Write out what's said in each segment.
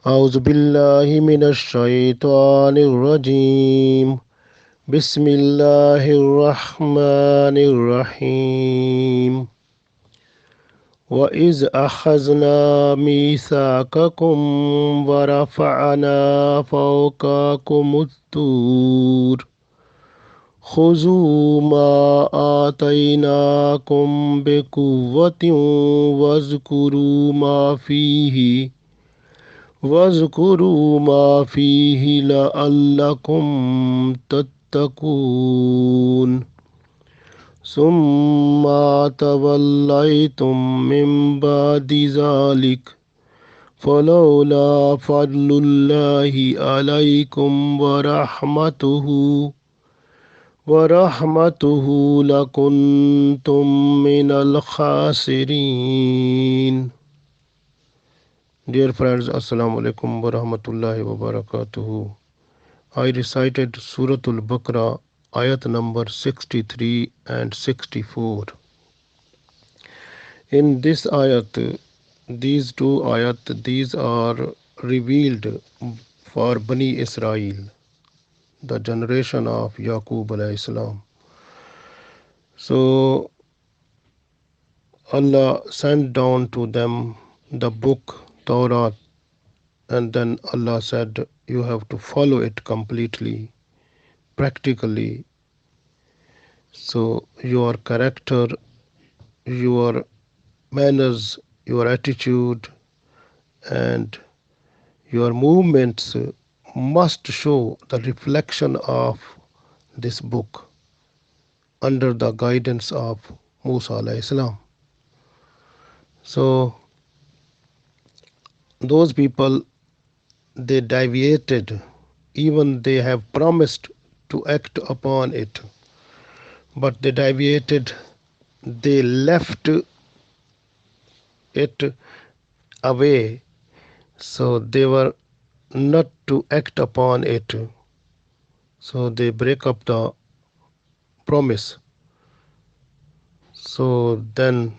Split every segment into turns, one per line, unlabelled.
أعوذ بالله من الشيطان الرجيم بسم الله الرحمن الرحيم وإذ أخذنا ميثاقكم ورفعنا فوقكم الطور خذوا ما آتيناكم بقوة واذكروا ما فيه لعلكم تتقون ثم توليتم من بعد ذلك فلولا فضل الله عليكم ورحمته لكنتم من الخاسرين. Dear friends, Assalamu alaikum wa rahmatullahi wa barakatuhu. I recited Surah Al-Baqarah, ayat number 63 and 64. In this ayat, these two ayat, these are revealed for Bani Israel, the generation of Yaqub alayhi salam. So Allah sent down to them the book Torah, and then Allah said, you have to follow it completely, practically. So your character, your manners, your attitude, and your movements must show the reflection of this book under the guidance of Musa alayhi salam. So those people, they deviated, even they have promised to act upon it, but they deviated, they left it away, so they were not to act upon it, so they break up the promise. So then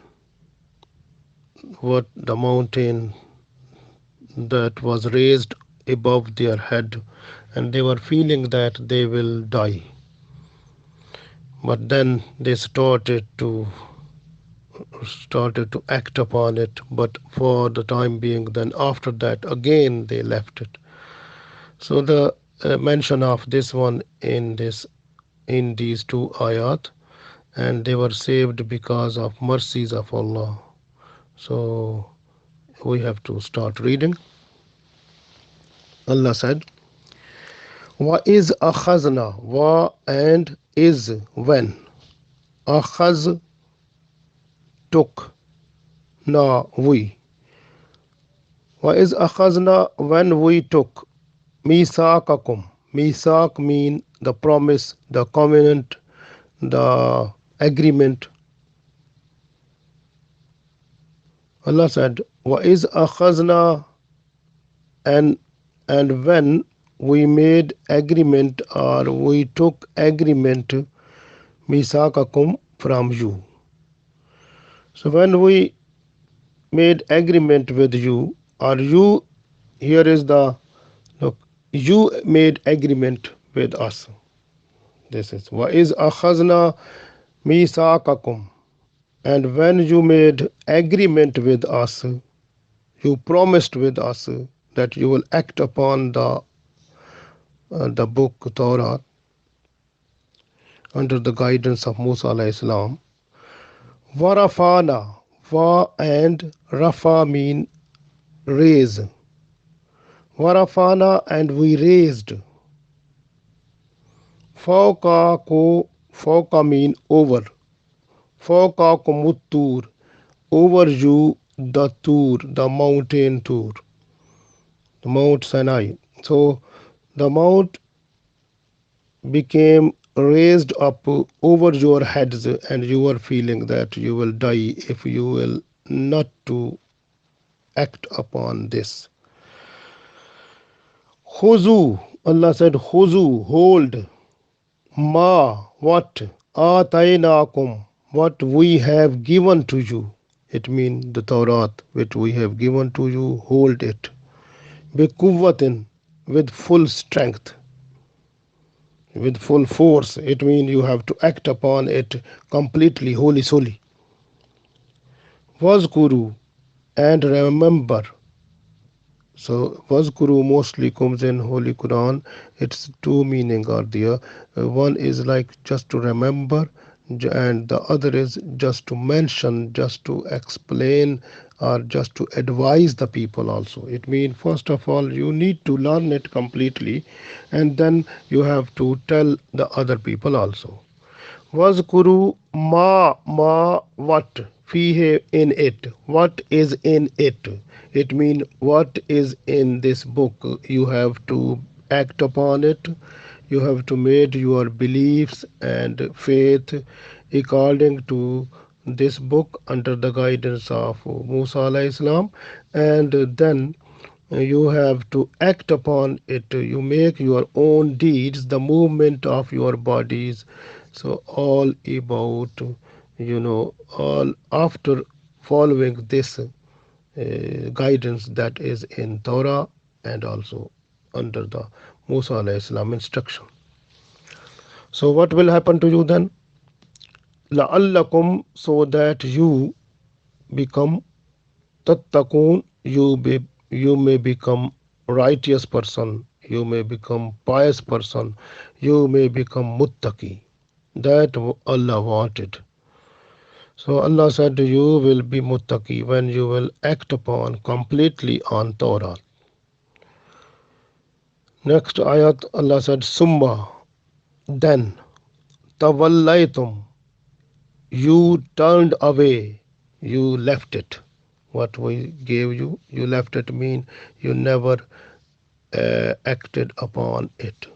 what the mountain that was raised above their head, and they were feeling that they will die, but then they started to act upon it, but for the time being, then after that again they left it. So the mention of this one in these two ayat, and they were saved because of mercies of Allah. So we have to start reading. Allah said, wa is akhazna, wa and is when, akhaz took, na we, wa is akhazna when we took, misakakum, misak mean the promise, the covenant, the agreement. Allah said, wa is akhazna, and when we made agreement, or we took agreement, misakakum, from you. So when we made agreement with you, or you, here is the look, you made agreement with us. This is wa is akhazna misakakum, and when you made agreement with us, you promised with us that you will act upon the book Torah under the guidance of Musa alayhi salam. Warafana, wa and rafa mean raise. Warafana, and we raised. Fauka ko, fauka mean over. Fauka ko muttur, over you the Tur, the mountain Tur, the Mount Sinai. So the mount became raised up over your heads, and you are feeling that you will die if you will not to act upon this. Khuzu, Allah said, Khuzu, hold, ma, what, atainakum, what we have given to you. It means the Torah which we have given to you, hold it. بِقُوَّةٍ, with full strength, with full force. It means you have to act upon it completely, wholly, solely. وَاذْكُرُوا, and remember. So Vazkuru mostly comes in Holy Quran. Its two meaning are there. One is like just to remember, and the other is just to mention, just to explain, or just to advise the people also. It means first of all you need to learn it completely, and then you have to tell the other people also. Wazkuru ma what fihe in it. What is in it? It means what is in this book. You have to act upon it. You have to make your beliefs and faith according to this book under the guidance of Musa alayhi salam, and then you have to act upon it. You make your own deeds, the movement of your bodies. So all about, all after following this guidance that is in Torah and also under the Musa alayhi salam instruction. So what will happen to you then? لَعَلَّكُمْ, so that you become tattaqun, you may become righteous person, you may become pious person, you may become muttaqi. That Allah wanted. So Allah said you will be muttaqi when you will act upon completely on Torah. Next ayat Allah said summa, then tawallaytum, you turned away, you left it. What we gave you, you left it mean you never acted upon it.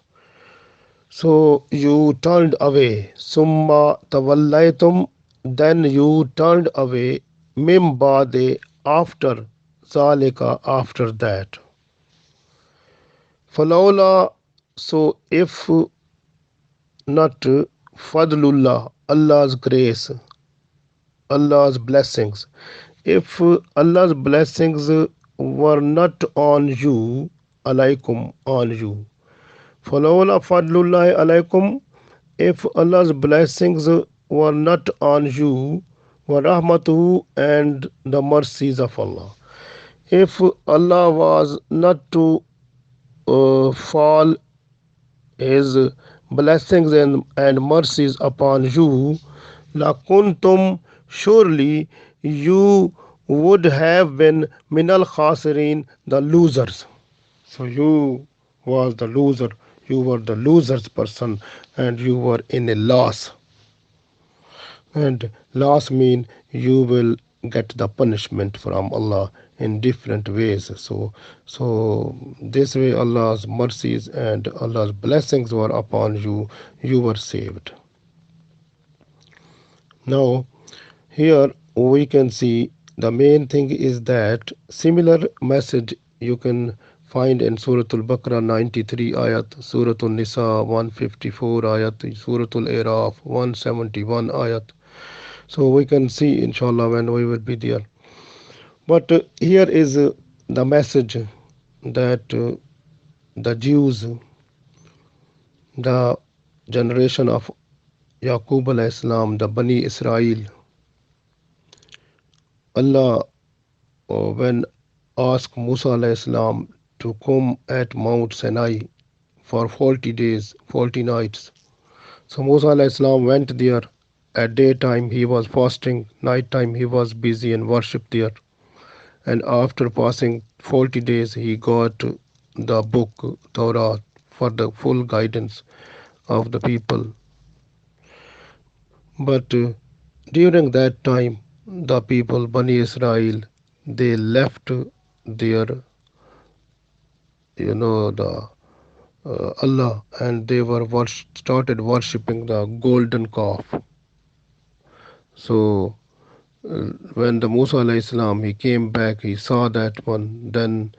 So you turned away. Summa tawallaytum, then you turned away. Mim ba'de, after zalika, after that. Falawla, so if not fadlullah, Allah's grace, Allah's blessings. If Allah's blessings were not on you, alaikum, on you. Falawla fadlullahi alaikum, if Allah's blessings were not on you, wa rahmatuhu, and the mercies of Allah. If Allah was not to fall His blessings and mercies upon you, lakuntum, surely you would have been minal khasirin, the losers. So you was the loser, you were the loser's person, and you were in a loss. And loss mean you will get the punishment from Allah in different ways. So this way Allah's mercies and Allah's blessings were upon you, you were saved. Now here we can see the main thing is that similar message you can find in Surah Al-Baqarah 93 ayat, Surah Al-Nisa 154 ayat, Surah Al-Iraf 171 ayat. So we can see inshallah when we will be there. But here is the message that the Jews, the generation of Yaqub alayhi salam, the Bani Israel, Allah when asked Musa alayhi salam to come at Mount Sinai for 40 days, 40 nights. So Musa alayhi salam went there. At daytime he was fasting, nighttime he was busy in worship there. And after passing 40 days he got the book Torah for the full guidance of the people. But during that time the people Bani Israel, they left their the Allah, and they were started worshipping the golden calf. So when the Musa alayhi salam he came back, he saw that one. Then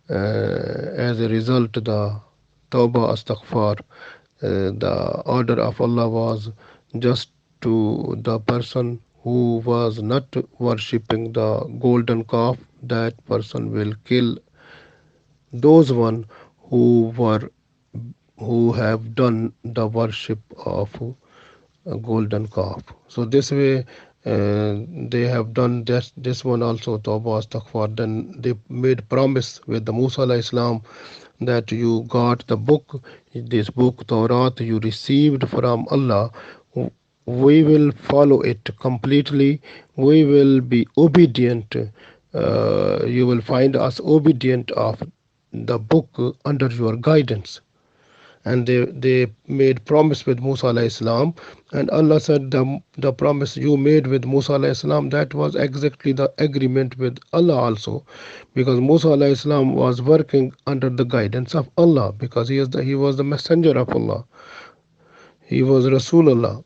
as a result, the Tawbah Astaghfar, the order of Allah was just to the person who was not worshipping the golden calf, that person will kill those one who were who have done the worship of a golden calf. So this way, they have done this one also, Tawbah Astaghfar. Then they made promise with the Musa alayhi salam that you got the book, this book Torah you received from Allah. We will follow it completely. We will be obedient. You will find us obedient of the book under your guidance. And they made promise with Musa alayhi salam, and Allah said the promise you made with Musa alayhi salam, that was exactly the agreement with Allah also, because Musa alayhi salam was working under the guidance of Allah, because he was the messenger of Allah, he was Rasulullah.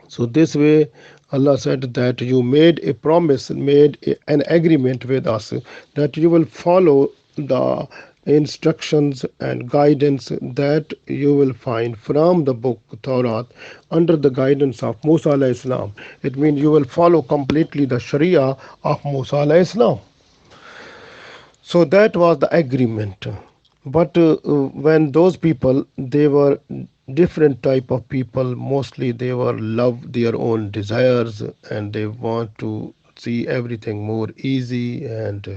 So this way, Allah said that you made a promise, an agreement with us that you will follow the instructions and guidance that you will find from the book Torah under the guidance of Musa alayhi salam. It means you will follow completely the Sharia of Musa alayhi salam. So that was the agreement. But when those people, they were different type of people. Mostly they were love their own desires, and they want to see everything more easy, and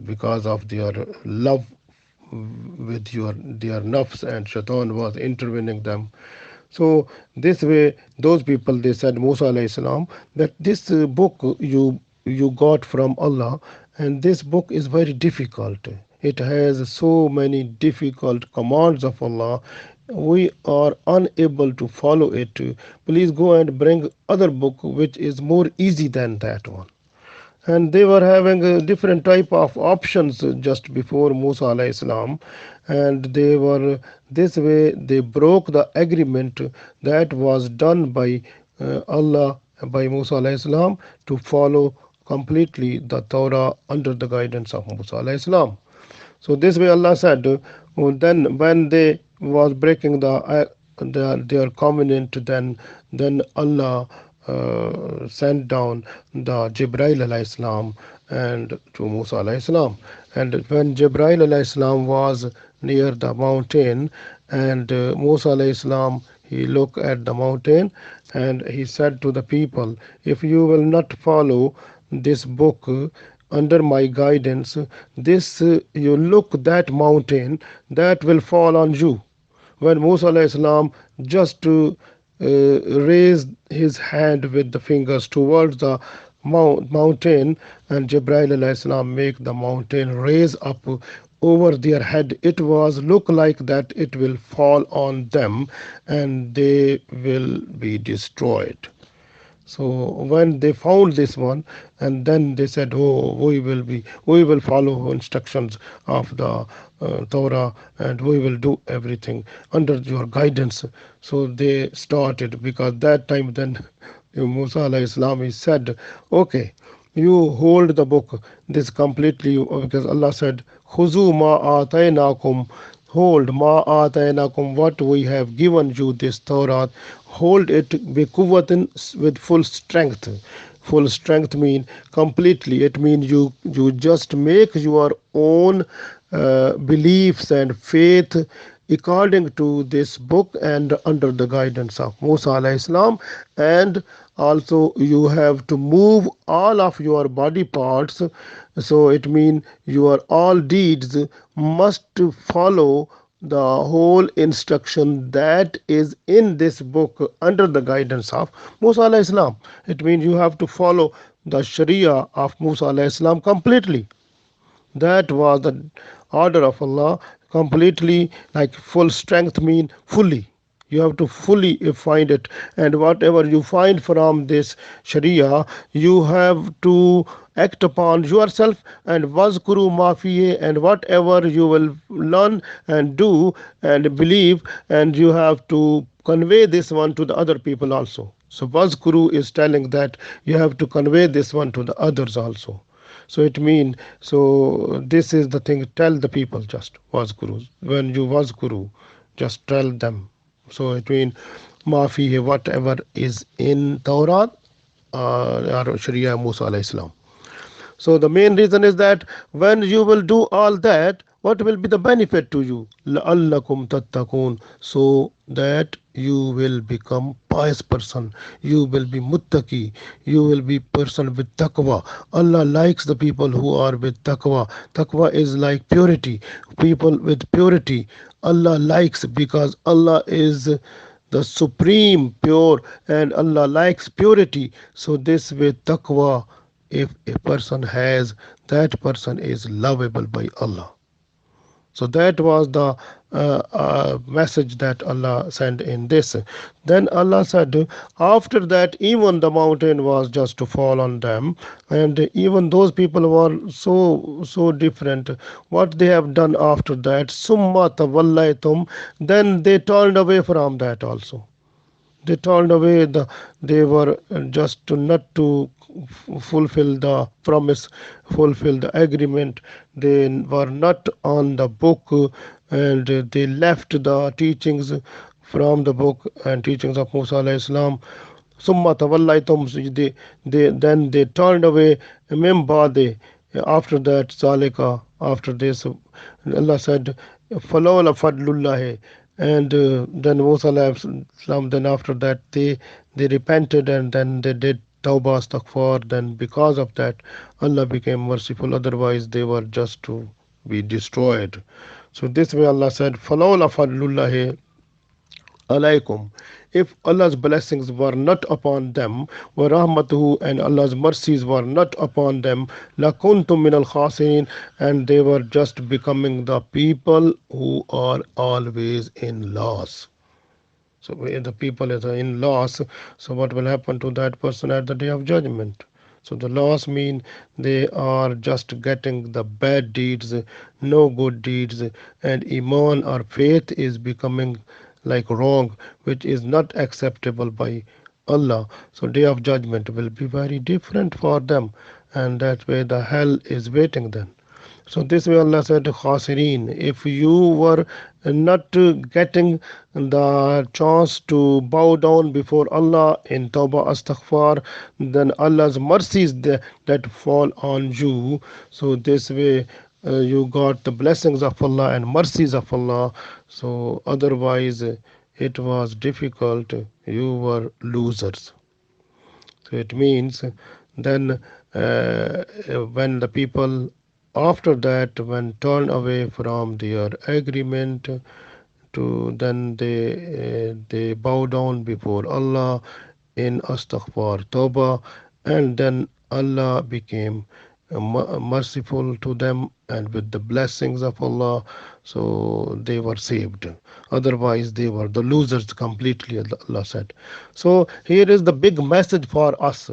because of their love with their nafs, and shaitan was intervening them. So this way, those people, they said Musa alayhi salam that this book you got from Allah, and this book is very difficult. It has so many difficult commands of Allah. We are unable to follow it. Please go and bring other book which is more easy than that one. And they were having a different type of options just before Musa alayhi salam, and they were this way they broke the agreement that was done by Allah, by Musa alayhi salam, to follow completely the Torah under the guidance of Musa alayhi salam. So this way Allah said, then when they was breaking their covenant, then Allah sent down the Jibril alayhi salam and to Musa alayhi salam. And when Jibril alayhi salam was near the mountain, and Musa alayhi salam, he looked at the mountain, and he said to the people, if you will not follow this book under my guidance, this you look that mountain that will fall on you. When Musa alayhi salam just raised his hand with the fingers towards the mountain, and Jibril alayhi salam make the mountain raise up over their head, it was look like that it will fall on them and they will be destroyed. So when they found this one, and then they said, "Oh, we will follow instructions of the Torah, and we will do everything under your guidance." So they started, because that time then Musa alayhi salam, he said, "Okay, you hold the book, this completely, because Allah said, Khuzu ma ataynakum, hold ma ataynakum, what we have given you, this Torah, hold it bikuwatin, with full strength." Full strength mean completely. It means you just make your own beliefs and faith according to this book and under the guidance of Musa alayhi salam. And also you have to move all of your body parts. So it means your all deeds must follow the whole instruction that is in this book under the guidance of Musa alayhi salam. It means you have to follow the Sharia of Musa alayhi salam completely. That was the order of Allah completely, like full strength mean fully. You have to fully find it, and whatever you find from this Sharia, you have to act upon yourself, and wazkuru mafiye, and whatever you will learn and do and believe, and you have to convey this one to the other people also. So wazkuru is telling that you have to convey this one to the others also. So it means, so this is the thing, tell the people, just was guru. When you was guru, just tell them. So it means mafi, whatever is in Torah or Sharia Musa alayhi salam. So the main reason is that when you will do all that, what will be the benefit to you? لَعَلَّكُمْ تَتَّقُونَ. So that you will become pious person. You will be muttaqi. You will be person with taqwa. Allah likes the people who are with taqwa. Taqwa is like purity. People with purity. Allah likes because Allah is the supreme pure and Allah likes purity. So this way taqwa, if a person has, that person is lovable by Allah. So that was the message that Allah sent in this. Then Allah said, after that, even the mountain was just to fall on them, and even those people were so different. What they have done after that, summa tawallaytum, then they turned away from that also. They turned away. They were just to not to fulfill the promise, fulfill the agreement. They were not on the book, and they left the teachings from the book and teachings of Musa alayhi salam. Summa tawallaytum, then they turned away. Mim ba'di, after that, zalika, after this, Allah said, falawla fadlullahi. And then Musa alayhi salam, then after that they repented, and then they did tawbah astaghfar. Then because of that, Allah became merciful. Otherwise they were just to be destroyed. So this way Allah said, falawla fadlullahi alaykum. If Allah's blessings were not upon them, wa rahmatuhu, and Allah's mercies were not upon them, lakuntum min al khasirin, and they were just becoming the people who are always in loss. So the people is in loss. So what will happen to that person at the day of judgment? So the loss mean they are just getting the bad deeds, no good deeds, and iman or faith is becoming like wrong, which is not acceptable by Allah. So day of judgment will be very different for them, and that way the hell is waiting then. So this way Allah said, Khasirin, if you were not getting the chance to bow down before Allah in Tawbah Astaghfar, then Allah's mercies that fall on you. So this way you got the blessings of Allah and mercies of Allah. So otherwise it was difficult. You were losers. So it means then when the people after that when turned away from their agreement to then they bow down before Allah in astaghfar tawbah, and then Allah became merciful to them and with the blessings of Allah, so they were saved. Otherwise they were the losers completely, Allah said. So here is the big message for us.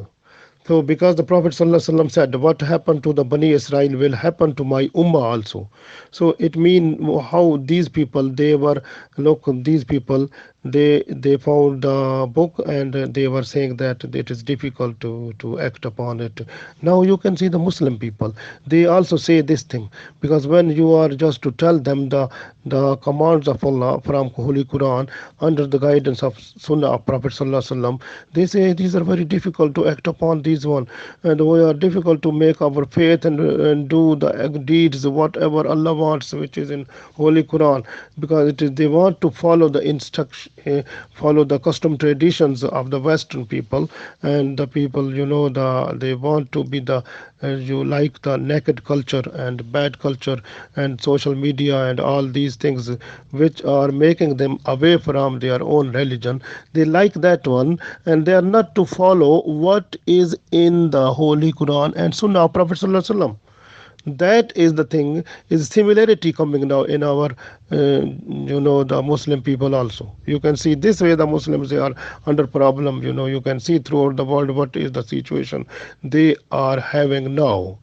So, because the Prophet ﷺ said, what happened to the Bani Israel will happen to my Ummah also. So, it means how these people, they were, look, these people, they found the book and they were saying that it is difficult to act upon it. Now, you can see the Muslim people, they also say this thing, because when you are just to tell them the commands of Allah from Holy Quran under the guidance of Sunnah of Prophet ﷺ, they say these are very difficult to act upon these one, and we are difficult to make our faith and do the deeds whatever Allah wants, which is in Holy Quran, because it is they want to follow the instruction, follow the custom traditions of the Western people, and the people, they want to be the you like the naked culture and bad culture and social media and all these things which are making them away from their own religion. They like that one, and they are not to follow what is in the Holy Quran and Sunnah of Prophet Sallallahu Alaihi Wasallam. That is the thing, is similarity coming now in our the Muslim people also. You can see this way the Muslims, they are under problem. You can see throughout the world what is the situation they are having now.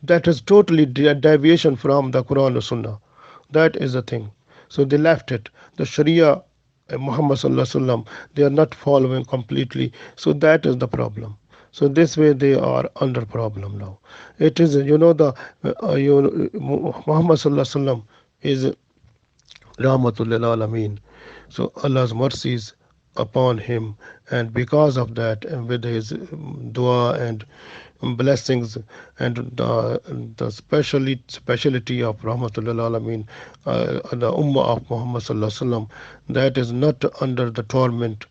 That is totally deviation from the Quran and Sunnah. That is the thing. So they left it, the Sharia, Muhammad sallallahu alaihi wasallam, they are not following completely. So that is the problem. So this way they are under problem now. It is, the Muhammad sallallahu alaihi wasallam is rahmatul lil alameen. So Allah's mercies upon him, and because of that, and with his dua and blessings and the speciality of Rahmatul Alameen, the Ummah of Muhammad Sallallahu Alaihi Wasallam, that is not under the torment,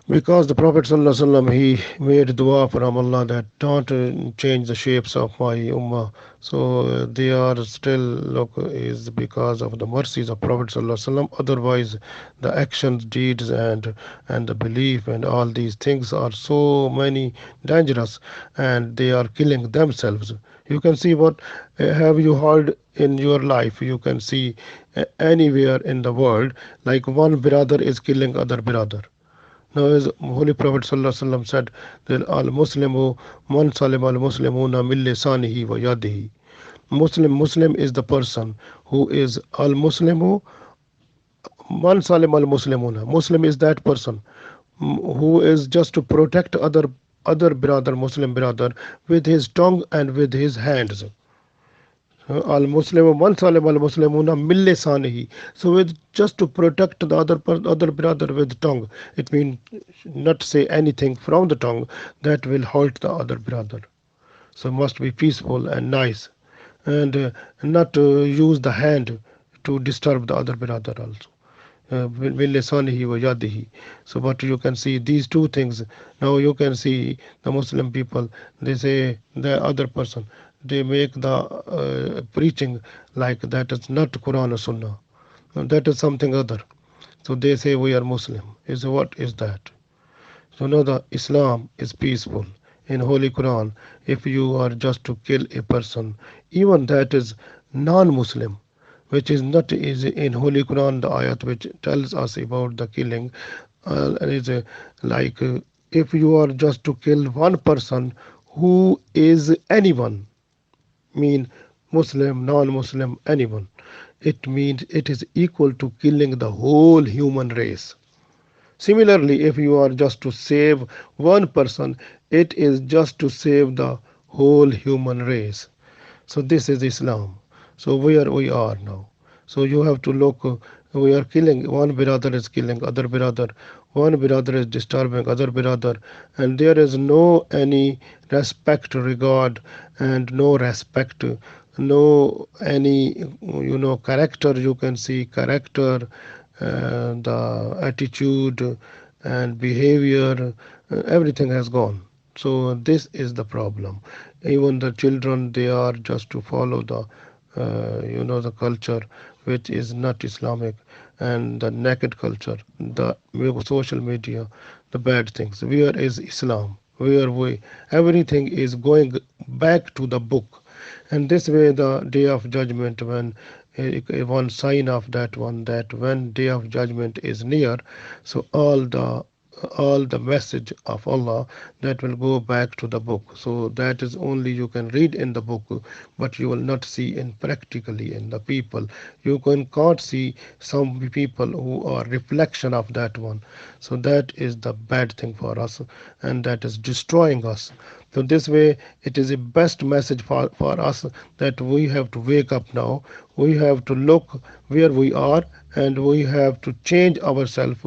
because the Prophet ﷺ, he made dua from Allah that don't change the shapes of my ummah. So they are still look is because of the mercies of Prophet ﷺ. Otherwise, the actions, deeds, and the belief and all these things are so many dangerous, and they are killing themselves. You can see what have you heard in your life? You can see anywhere in the world, like one brother is killing other brother. Now, as Holy Prophet ﷺ said, that al Muslimu man salim al Muslimuna min lisanihi wa yadihi. Muslim is the person who is al Muslimu man salim al Muslimuna. Muslim is that person who is just to protect other brother, Muslim brother, with his tongue and with his hands. Al Muslim man salim al Muslimuna min lisanihi. So with just to protect the other brother with tongue, it means not say anything from the tongue that will hurt the other brother. So must be peaceful and nice, and not use the hand to disturb the other brother also. بِلِسَانِهِ وَيَدِهِ. So but you can see these two things. Now you can see the Muslim people, they say the other person, they make the preaching like that is not Quran or Sunnah. That is something other. So they say we are Muslim. Is what is that? So now the Islam is peaceful. In Holy Quran, if you are just to kill a person, even that is non-Muslim, which is not is in Holy Quran, the ayat which tells us about the killing, is like if you are just to kill one person who is anyone, mean Muslim, non-Muslim, anyone, it means it is equal to killing the whole human race. Similarly, if you are just to save one person, it is just to save the whole human race. So this is Islam. So where we are now. So you have to look. We are killing one brother is killing other brother. One brother is disturbing other brother, and there is no any respect, regard, and no respect, no any character. You can see character, the attitude and behavior, everything has gone. So this is the problem. Even the children, they are just to follow the the culture which is not Islamic, and the naked culture, the social media, the bad things. Where is Islam? Where we everything is going back to the book, and this way the day of judgment, when one sign of that one, that when day of judgment is near, so all the message of Allah, that will go back to the book. So that is only you can read in the book, but you will not see in practically in the people. You can't see some people who are reflection of that one. So that is the bad thing for us, and that is destroying us. So this way it is a best message for us, that we have to wake up now. We have to look where we are, and we have to change ourselves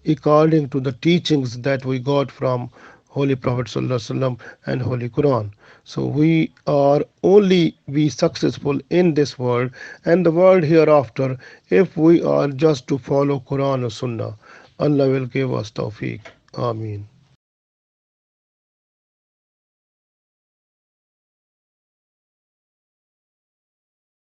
according to the teachings that we got from Holy Prophet ﷺ and Holy Quran. So we are only be successful in this world and the world hereafter if we are just to follow Quran or Sunnah. Allah will give us tawfiq. Ameen.